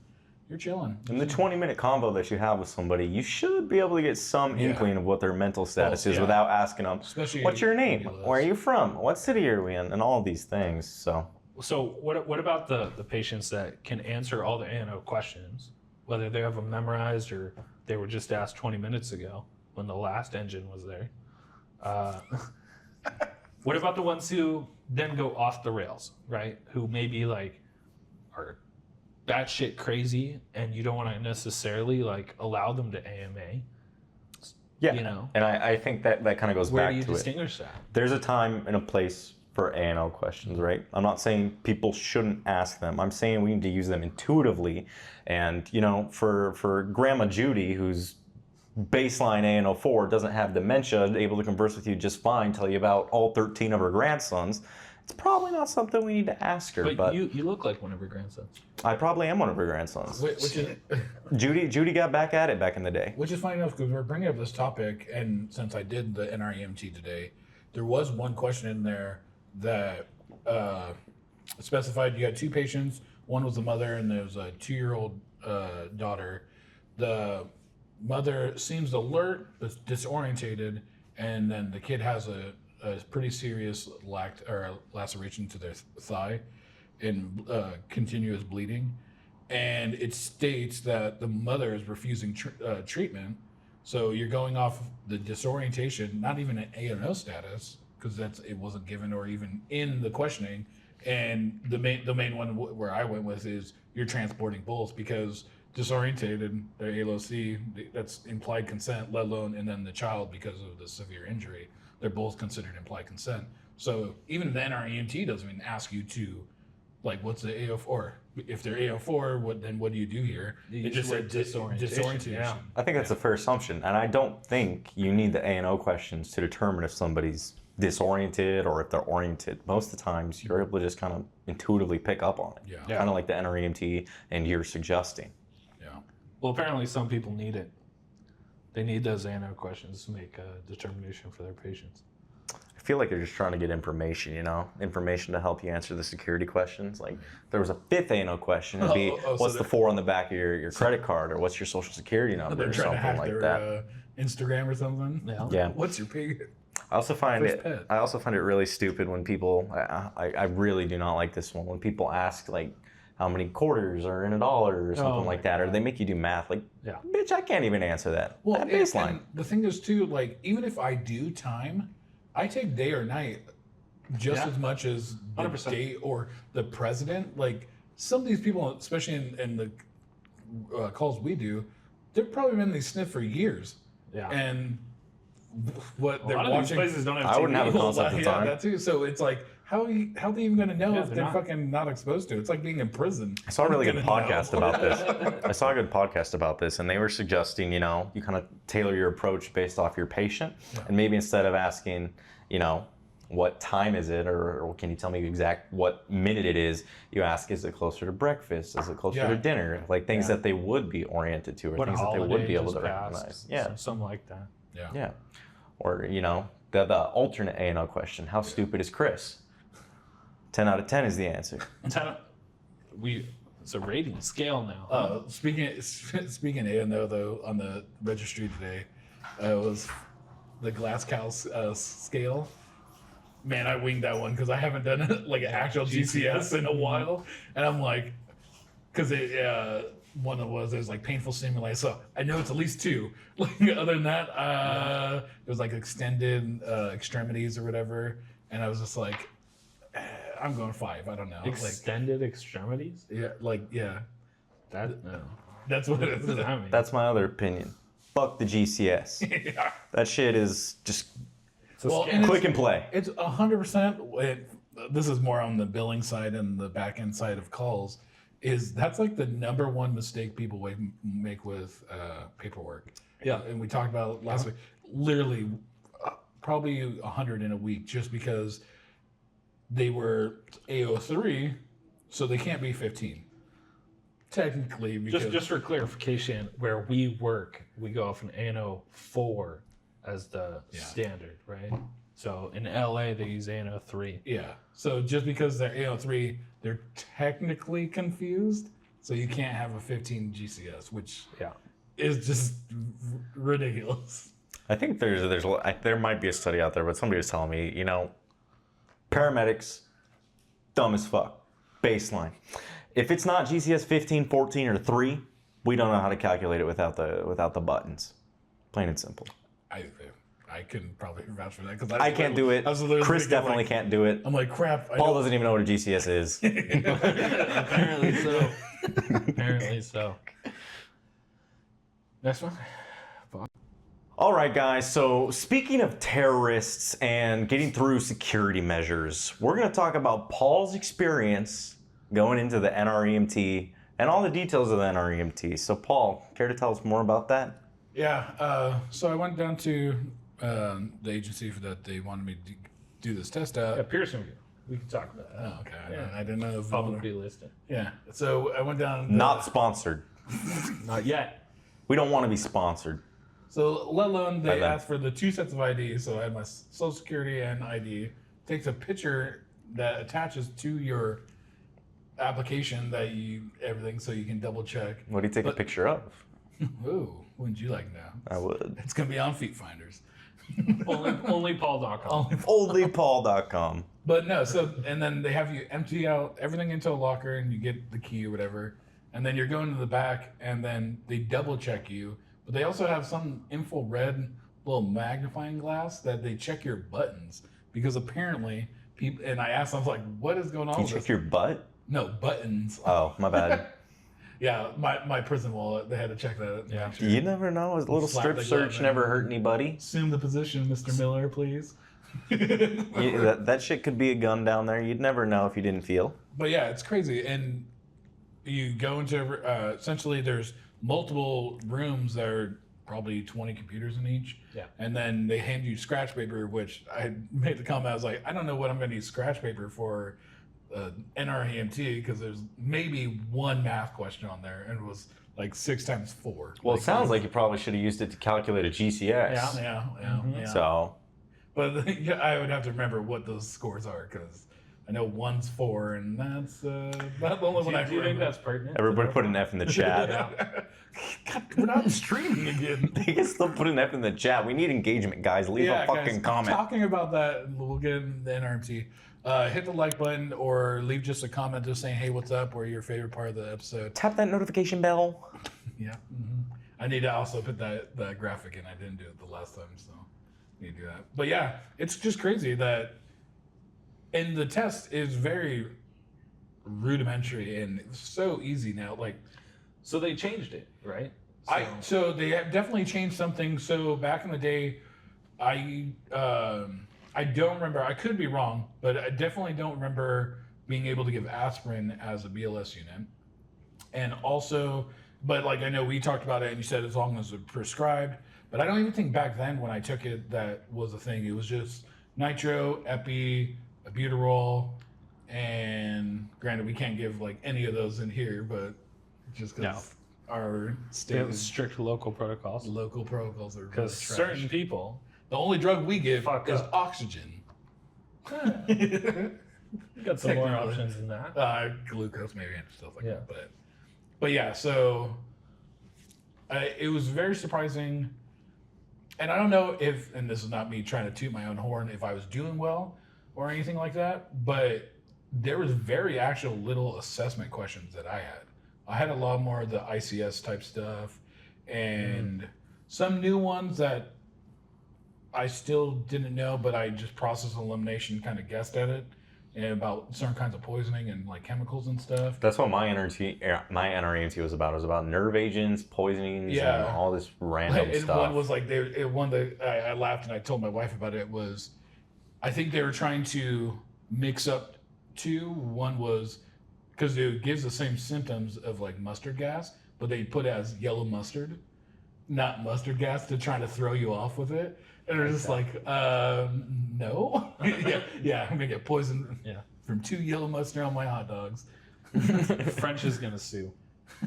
S2: you're chilling.
S1: In the 20-minute convo that you have with somebody, you should be able to get some inkling of what their mental status is without asking them,
S2: Especially
S1: what's your name?
S2: people
S1: Where are you from? What city are we in? And all these things. So
S4: what about the patients that can answer all the A&O questions, whether they have them memorized or they were just asked 20 minutes ago when the last engine was there? What about the ones who then go off the rails, right? Who maybe like are batshit crazy, and you don't want to necessarily like allow them to AMA.
S1: Yeah,
S4: You know?
S1: and I think that kind of goes
S4: Where
S1: back
S4: do you
S1: to it.
S4: distinguish that?
S1: There's a time and a place for A&O questions, right? I'm not saying people shouldn't ask them. I'm saying we need to use them intuitively. And, you know, for Grandma Judy, who's baseline ANO4, doesn't have dementia, able to converse with you just fine, tell you about all 13 of her grandsons, it's probably not something we need to ask her. But
S4: you look like one of her grandsons.
S1: I probably am one of her grandsons.
S2: Which is
S1: Judy got back at it back in the day.
S2: which is funny enough because we're bringing up this topic, and since I did the NREMT today, there was one question in there that specified you had two patients. One was the mother, and there was a 2-year-old daughter. The mother seems alert but disorientated, and then the kid has a pretty serious laceration to their thigh and continuous bleeding. And it states that the mother is refusing treatment. So you're going off the disorientation, not even an A&O status, because it wasn't given or even in the questioning. And the main one where I went with is you're transporting both, because disorientated, their ALOC, that's implied consent, let alone, and then the child, because of the severe injury, they're both considered implied consent. So even the NREMT doesn't even ask you to, like, what's the AO4? If they're AO4, what do you do here?
S4: You
S2: It just said disorientation.
S4: Yeah.
S1: I think that's a fair assumption, and I don't think you need the A&O questions to determine if somebody's disoriented or if they're oriented. Most of the times, you're able to just kind of intuitively pick up on it.
S2: Yeah.
S1: Kind of like the NREMT and you're suggesting.
S2: Yeah.
S4: Well, apparently some people need it. They need those ANO questions to make a determination for their patients.
S1: I feel like they're just trying to get information, you know? Information to help you answer the security questions. Like, if there was a 5th A&O question, it'd be,
S2: so
S1: what's the 4 on the back of your credit card, or what's your social security number,
S2: They're
S1: or
S2: trying to
S1: something
S2: hack
S1: like
S2: their
S1: that.
S2: Instagram or something.
S4: Yeah.
S1: Yeah.
S2: What's your pig?
S1: I also find
S2: First
S1: it.
S2: pet.
S1: I also find it really stupid when people. I really do not like this one. When people ask like, how many quarters are in $1 or something
S4: my
S1: like that, or they make you do math. Like,
S4: Yeah.
S1: bitch, I can't even answer that.
S2: Well,
S1: At baseline.
S2: and the thing is too, like, even if I do time, I take day or night just
S4: Yeah.
S2: as much as the
S4: 100%.
S2: day or the president. Like, some of these people, especially in the calls we do, they've probably been in these sniff for years.
S4: Yeah.
S2: And what
S4: A
S2: they're
S4: lot of these
S2: watching.
S4: places don't have
S1: I wouldn't
S4: TV.
S1: have a concept of
S2: Yeah,
S1: time.
S2: that too. So it's like, how are they even going to know
S4: Yeah,
S2: if
S4: they're
S2: they're
S4: not.
S2: fucking not exposed to it? It's like being in prison.
S1: I saw a really good
S2: Gonna know.
S1: podcast about this. I saw a good podcast about this, and they were suggesting, you know, you kind of tailor your approach based off your patient, and maybe instead of asking, you know, what time is it, or can you tell me exact what minute it is, you ask, is it closer to breakfast? Is it closer
S2: Yeah.
S1: to dinner? Like things that they would be oriented to, or
S4: What
S1: things that they would
S4: holiday
S1: be able
S4: just
S1: to
S4: passed,
S1: recognize. Yeah,
S4: something like that.
S2: Yeah.
S1: yeah. Or, you know, the alternate A&O question, how stupid is Chris? 10 out of 10 is the answer.
S4: It's a rating scale now.
S2: Speaking of A&O though, on the registry today, was the Glasgow scale. Man, I winged that one because I haven't done it like an actual GCS in a while, and I'm like, because one of there's like painful stimuli, so I know it's at least 2. Like other than that, it was like extended extremities or whatever, and I was just like, I'm going 5. I don't know.
S4: Extended extremities?
S2: Yeah.
S4: That no.
S2: That's what it
S4: What
S2: is.
S4: does that mean?
S1: That's my other opinion. Fuck the GCS.
S2: Yeah.
S1: That shit is just
S4: It's a
S2: Well,
S4: scale.
S2: and
S1: quick and play.
S2: It's 100%. This is more on the billing side and the back end side of calls. That's like the number one mistake people make with paperwork.
S4: Yeah.
S2: And we talked about it last week. Literally, probably 100 in a week, just because they were AO3, so they can't be 15. Technically, because
S4: Just for clarification, where we work, we go off an ANO 4 as the standard, right? So in LA, they use ANO 3.
S2: yeah. So just because they're AO3, they're technically confused. So you can't have a 15 GCS, which
S4: Yeah.
S2: is just ridiculous.
S1: I think there might be a study out there, but somebody was telling me, you know, paramedics, dumb as fuck, baseline. If it's not GCS 15, 14, or 3, we don't know how to calculate it without the buttons. Plain and simple.
S2: I I couldn't probably vouch for that because
S1: I can't do it. Chris definitely can't do it.
S2: I'm like, crap.
S1: Paul doesn't even know what a GCS is.
S4: Apparently so. Apparently so. Next one.
S1: All right, guys. So speaking of terrorists and getting through security measures, we're going to talk about Paul's experience going into the NREMT and all the details of the NREMT. So Paul, care to tell us more about that?
S2: Yeah. So I went down to the agency for that. They wanted me to do this test out.
S4: Yeah, Pearson View. We can talk about that.
S2: Oh, okay.
S4: Yeah.
S2: I didn't know. If
S4: Publicly listed.
S2: Yeah. So I went down.
S1: Not sponsored.
S4: Not yet.
S1: We don't want to be sponsored.
S2: So let alone
S1: By
S2: they
S1: them.
S2: asked for the 2 sets of ID. So I had my social security and ID. Takes a picture that attaches to your application that everything so you can double check.
S1: What do you take a picture of?
S2: Ooh, wouldn't you like now?
S1: I would.
S2: It's gonna be on Feet Finders.
S4: only Paul.com.
S1: Onlypaul.com.
S2: But no, so and then they have you empty out everything into a locker and you get the key or whatever, and then you're going to the back and then they double check you. But they also have some infrared little magnifying glass that they check your buttons because apparently people. And I asked, I was like, "What is going on?"
S1: You
S2: with
S1: check
S2: this?
S1: your butt?
S2: No buttons.
S1: Oh, my bad.
S2: Yeah, my prison wallet. They had to check that.
S4: Yeah.
S2: Make sure.
S1: You never know. A little
S2: Slap
S1: strip
S2: the glove
S1: search
S2: in.
S1: never hurt anybody.
S2: Assume the position, Mr. Miller, please.
S1: That shit could be a gun down there. You'd never know if you didn't feel.
S2: But yeah, it's crazy. And you go into essentially there's multiple rooms that are probably 20 computers in each.
S4: Yeah.
S2: And then they hand you scratch paper, which I made the comment. I was like, I don't know what I'm going to use scratch paper for NREMT because there's maybe one math question on there and it was like 6 times 4.
S1: Well, it sounds like you probably should have used it to calculate a GCS.
S2: Yeah.
S1: So,
S2: But yeah, I would have to remember what those scores are because I know one's 4 and that's not the only one I
S4: Do you think
S2: remember.
S4: that's pertinent?
S1: everybody put an F in the chat.
S2: God, we're not streaming again.
S1: They can still put an F in the chat. We need engagement, guys. Leave a fucking
S2: guys,
S1: comment.
S2: Talking about that, we'll get in the NRMT. Hit the like button or leave just a comment just saying, hey, what's up, or your favorite part of the episode.
S1: Tap that notification bell.
S2: Yeah. I need to also put that graphic in. I didn't do it the last time, so I need to do that. But yeah, it's just crazy that, and the test is very rudimentary and it's so easy now. Like,
S4: So they changed it, right?
S2: so they have definitely changed something. So back in the day, I don't remember. I could be wrong, but I definitely don't remember being able to give aspirin as a BLS unit. And also, but like I know we talked about it, and you said as long as it's prescribed. But I don't even think back then when I took it that was a thing. It was just nitro, epi, albuterol, and granted we can't give like any of those in here, but just because our
S4: They
S2: state
S4: have strict local protocols.
S2: local protocols are really
S4: Because
S2: trash.
S4: certain people
S2: The only drug we give
S4: Fuck
S2: is
S4: up.
S2: oxygen.
S4: got some more
S2: Technically.
S4: options than that.
S2: Glucose maybe and stuff like
S4: Yeah.
S2: that. But yeah, so it was very surprising. And I don't know if, and this is not me trying to toot my own horn, if I was doing well or anything like that, but there was very actual little assessment questions that I had. I had a lot more of the ICS type stuff and some new ones that I still didn't know, but I just process elimination kind of guessed at it and about certain kinds of poisoning and like chemicals and stuff.
S1: That's what my NREMT was about. It was about nerve agents, poisonings,
S2: Yeah.
S1: and all this random
S2: And
S1: stuff.
S2: one was like one that I laughed and I told my wife about it was, I think they were trying to mix up two. One was because it gives the same symptoms of like mustard gas, but they put it as yellow mustard, not mustard gas, to try to throw you off with it. And they're just like, no, yeah, I'm gonna get poisoned
S4: Yeah.
S2: from 2 yellow mustard on my hot dogs.
S4: French is gonna sue.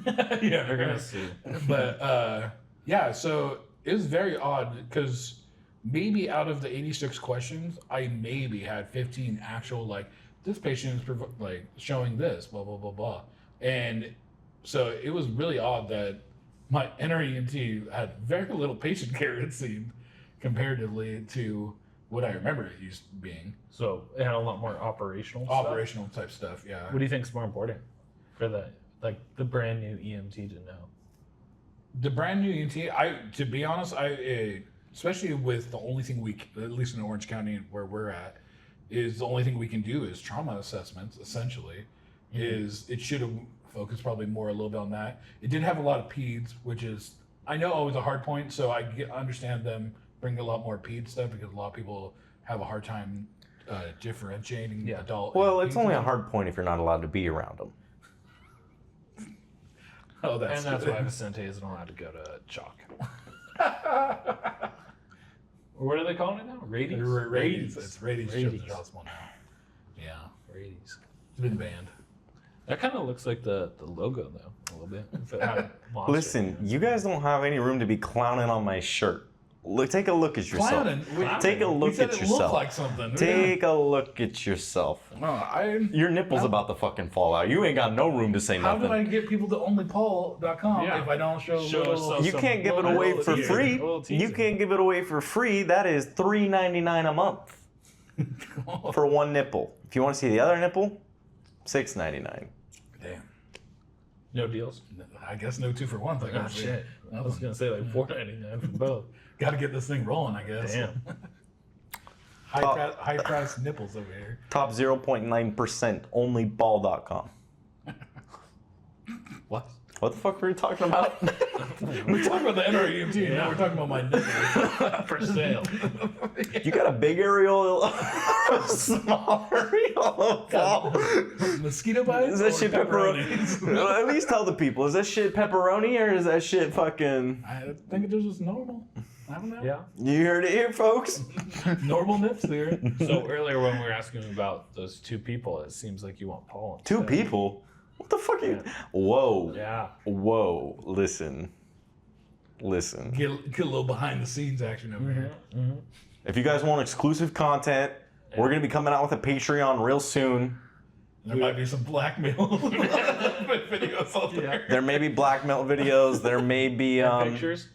S2: Yeah,
S4: They're gonna sue.
S2: But yeah, so it was very odd because maybe out of the 86 questions, I maybe had 15 actual like this patient is like showing this blah blah blah blah, and so it was really odd that my NREMT had very little patient care, it seemed, comparatively to what I remember it used being.
S4: So it had a lot more operational stuff.
S2: Operational type stuff, yeah.
S4: What do you think is more important for the brand new EMT to know?
S2: The brand new EMT, to be honest, especially with the only thing at least in Orange County where we're at, is the only thing we can do is trauma assessments. Essentially, it should have focused probably more a little bit on that. It did have a lot of peds, which is I know always a hard point. So I understand them bringing a lot more ped stuff because a lot of people have a hard time differentiating adult.
S1: Well,
S2: and
S1: it's
S2: peds
S1: only a
S2: stuff.
S1: hard point if you're not allowed to be around them.
S2: Oh, that's
S4: And that's
S2: good.
S4: why Vicente isn't allowed to go to Chalk. What are they calling it now? Radies?
S2: Radies. It's Radies
S4: Radies.
S2: Children's Hospital now. Yeah,
S4: Radies.
S2: it's been banned.
S4: That kind of looks like the logo, though, a little bit. If it had a monster.
S1: Listen, you guys don't have any room to be clowning on my shirt. Look, take a look at yourself.
S2: Clowning.
S1: Take a
S2: We
S1: look
S2: said
S1: at
S2: it
S1: yourself.
S2: looked like something.
S1: Take a look at yourself. Your nipple's about to fucking fall out. You ain't got no room to say
S2: How
S1: nothing.
S2: do I get people to onlypaul.com
S4: Yeah.
S2: if I don't show
S4: Show
S2: little...
S4: us
S1: You
S4: some
S1: can't give it
S4: little
S1: away
S4: teaser.
S1: for free.
S4: Little teaser.
S1: You can't give it away for free. That is $3.99 a month for one nipple. If you want to see the other nipple, $6.99.
S2: Damn.
S4: No deals?
S2: I guess no 2 for 1.
S4: Oh, shit. I was going to say like $4.99 for both.
S2: Got to get this thing rolling, I guess.
S4: Damn.
S2: High price nipples over here.
S1: Top 0.9%, onlyball.com.
S4: What?
S1: What the fuck were we talking about?
S2: We're talking about the NREMT, now we're talking about my nipples.
S4: For sale.
S1: You got a big aerial, a small aerial ball.
S2: Mosquito bites?
S1: Is that
S2: or
S1: shit pepperoni?
S2: pepperonis?
S1: At least tell the people, is that shit pepperoni or is that shit fucking...
S2: I think it was just normal. I don't know.
S4: Yeah.
S1: You heard it here, folks?
S2: Normal nips there.
S4: So earlier when we were asking about those 2 people, it seems like you want Paul instead.
S1: 2 people? What the fuck are you... Whoa.
S4: Yeah.
S1: Whoa. Listen.
S2: Get a little behind the scenes action over here.
S1: If you guys want exclusive content, we're going to be coming out with a Patreon real soon.
S2: There might be some blackmail videos out there.
S1: There may be blackmail videos. There may be
S4: Pictures?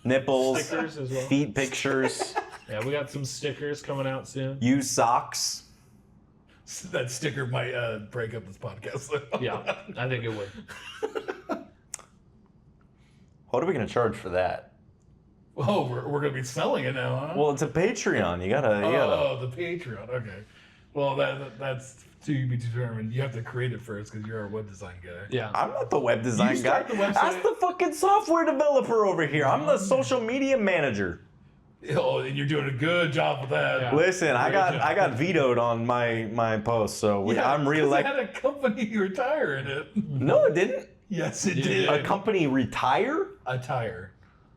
S1: nipples,
S4: Stickers as well.
S1: feet pictures,
S4: Yeah, we got some stickers coming out soon.
S1: used socks.
S2: That sticker might break up this podcast.
S4: Yeah, I think it would.
S1: What are we going to charge for that?
S2: Oh, we're going to be selling it now, huh?
S1: Well, it's a Patreon. You gotta.
S2: Oh, the Patreon. Okay. Well, that's to be determined. You have to create it first because you're our web design guy.
S4: Yeah.
S1: I'm not the web design
S2: You
S1: guy.
S2: start the website.
S1: That's the fucking software developer over here. I'm the social media manager.
S2: Oh, and you're doing a good job with that.
S4: Yeah.
S1: Listen, I
S2: Great job.
S1: got vetoed on my post, so
S2: Yeah,
S1: I'm
S2: 'cause
S1: reelected.
S2: It had a company retire in it.
S1: No, it didn't.
S2: Yes, it
S4: Yeah.
S2: did.
S1: A company retire?
S2: A tire.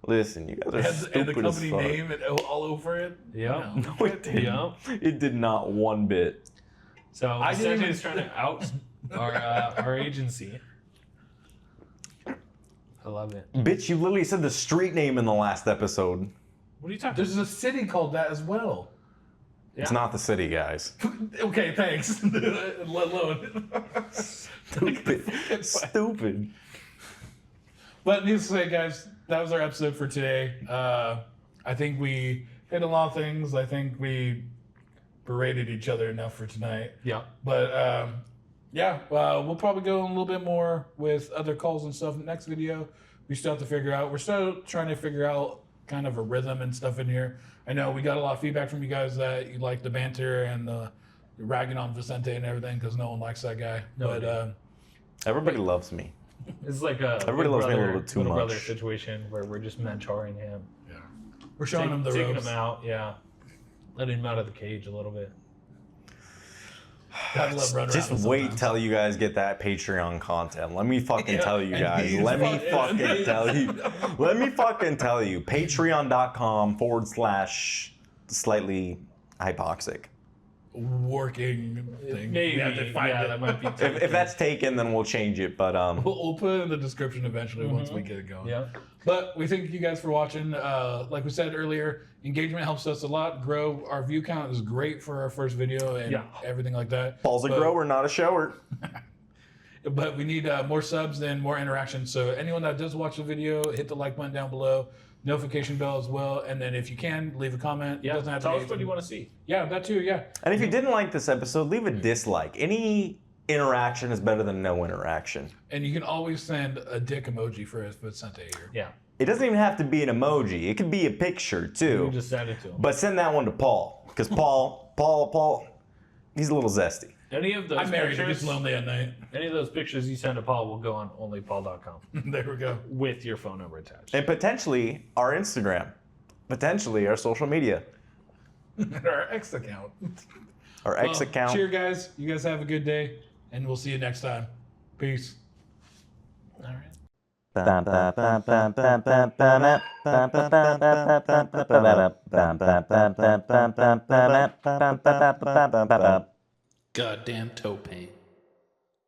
S1: Listen, you guys are
S2: And the
S1: stupid as
S2: company
S1: fuck.
S2: name and all over it.
S4: Yeah.
S2: No.
S1: No, it didn't.
S4: Yeah.
S1: It did not one bit.
S4: So
S2: I didn't
S4: Vicente's
S2: even-
S4: trying to out our agency. I love it.
S1: Bitch, you literally said the street name in the last episode.
S4: What are you talking
S2: There's a city called that as well.
S1: It's
S4: Yeah.
S1: not the city, guys.
S2: Okay, thanks. Let alone.
S1: Stupid. Stupid.
S2: But needless to say, guys, that was our episode for today. I think we hit a lot of things. I think we berated each other enough for tonight.
S4: Yeah.
S2: But yeah, we'll probably go a little bit more with other calls and stuff in the next video. We still have to figure out. We're still trying to figure out kind of a rhythm and stuff in here. I know we got a lot of feedback from you guys that you like the banter and the ragging on Vicente and everything because no one likes that guy.
S4: No,
S2: but
S1: Everybody loves me.
S4: It's like a
S1: Everybody
S4: big
S1: loves me a
S4: brother,
S1: little bit too
S4: little brother
S1: much.
S4: situation where we're just mentoring him.
S2: we're showing him the
S4: taking
S2: ropes.
S4: him out, yeah. Letting him out of the cage a little bit.
S2: Gotta let run
S1: Just
S2: around
S1: wait
S2: sometimes.
S1: till you guys get that Patreon content. Let me fucking
S2: Yeah,
S1: tell you
S2: and
S1: guys.
S2: he's
S1: Let me
S2: fucking-
S1: fucking tell you. Let me fucking tell you. Patreon.com/slightly hypoxic.
S2: working thing.
S4: Maybe.
S2: We have to find
S4: yeah,
S2: it.
S4: that might be
S1: If that's taken, then we'll change it. But
S2: We'll put it in the description eventually once we get it going.
S4: Yeah.
S2: But we thank you guys for watching. Like we said earlier, engagement helps us a lot grow. Our view count is great for our first video and
S4: Yeah.
S2: everything like that.
S1: Paul's a
S2: But-
S1: grower, not a shower.
S2: But we need more subs and more interaction. So anyone that does watch the video, hit the like button down below, notification bell as well, and then if you can, leave a comment. It
S4: Yeah.
S2: doesn't have
S4: Tell
S2: to
S4: us
S2: be
S4: what you want to see.
S2: Yeah, that too. Yeah.
S1: And if you didn't like this episode, leave a dislike. Any interaction is better than no interaction.
S2: And you can always send a dick emoji for Vicente here.
S4: Yeah.
S1: It doesn't even have to be an emoji. It could be a picture
S4: You
S1: too.
S4: just send it to him.
S1: But send that one to Paul, because Paul, he's a little zesty.
S4: Any of those
S2: I'm married. It
S4: pictures,
S2: gets lonely at night.
S4: any of those pictures you send to Paul will go on onlypaul.com
S2: There we go.
S4: with your phone number attached.
S1: And potentially our Instagram, potentially our social media,
S2: Our X account.
S1: our X account.
S2: Cheers, guys. You guys have a good day, and we'll see you next time. Peace.
S4: All right.
S3: Goddamn
S5: toe pain.